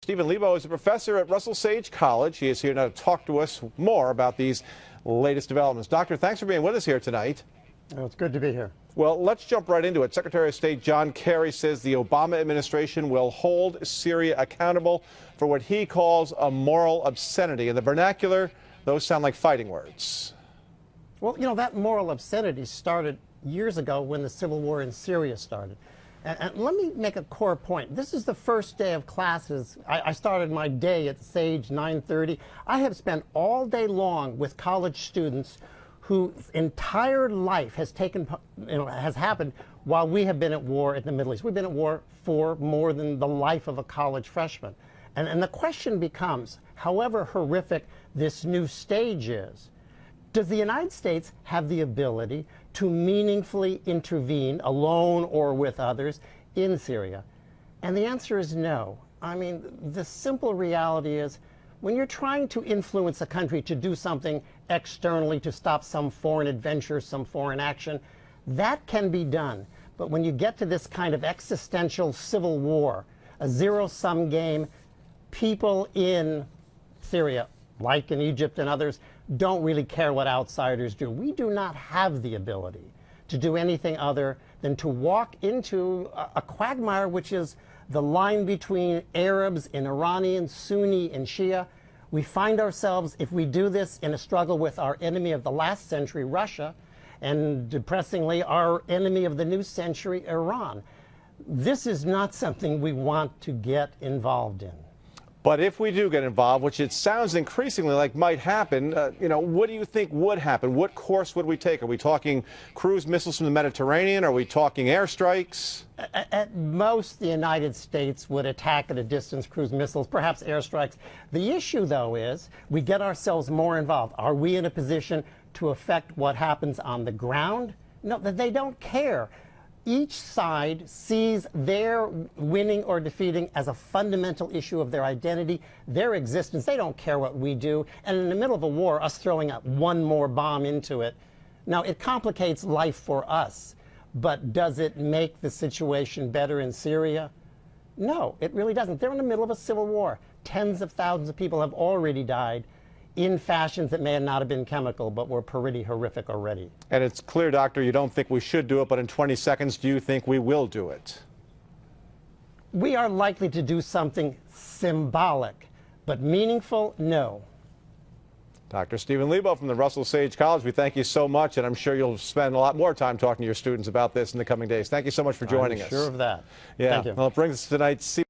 Leibo is a professor at Russell Sage College. He is here now to talk to us more about these latest developments. Doctor, thanks for being with us here tonight. Oh, it's good to be here. Well, let's jump right into it. Secretary of State John Kerry says the Obama administration will hold Syria accountable for what he calls a moral obscenity. In the vernacular, those sound like fighting words. Well, you know, that moral obscenity started years ago when the civil war in Syria started. And let me make a core point. This is the first day of classes. I started my day at Sage 9:30. I have spent all day long with college students whose entire life has happened while we have been at war in the Middle East. We've been at war for more than the life of a college freshman. And the question becomes, however horrific this new stage is, does the United States have the ability to meaningfully intervene, alone or with others, in Syria? And the answer is no. I mean, the simple reality is, when you're trying to influence a country to do something externally to stop some foreign adventure, some foreign action, that can be done. But when you get to this kind of existential civil war, a zero-sum game, people in Syria, like in Egypt and others, don't really care what outsiders do. We do not have the ability to do anything other than to walk into a quagmire, which is the line between Arabs and Iranians, Sunni and Shia. We find ourselves, if we do this, in a struggle with our enemy of the last century, Russia, and depressingly, our enemy of the new century, Iran. This is not something we want to get involved in. But if we do get involved, which it sounds increasingly like might happen, what do you think would happen? What course would we take? Are we talking cruise missiles from the Mediterranean? Are we talking airstrikes? At most, the United States would attack at a distance, cruise missiles, perhaps airstrikes. The issue, though, is we get ourselves more involved. Are we in a position to affect what happens on the ground? No, they don't care. Each side sees their winning or defeating as a fundamental issue of their identity, their existence. They don't care what we do. And in the middle of a war, us throwing out one more bomb into it, now it complicates life for us. But does it make the situation better in Syria? No, it really doesn't. They're in the middle of a civil war. Tens of thousands of people have already died in fashions that may not have been chemical, but were pretty horrific already. And it's clear, Doctor, you don't think we should do it, but in 20 seconds, do you think we will do it? We are likely to do something symbolic, but meaningful, no. Dr. Stephen Leibo from the Russell Sage College, we thank you so much, and I'm sure you'll spend a lot more time talking to your students about this in the coming days. Thank you so much for joining us. I'm sure of that. Yeah. Thank you. Well, it brings us to tonight's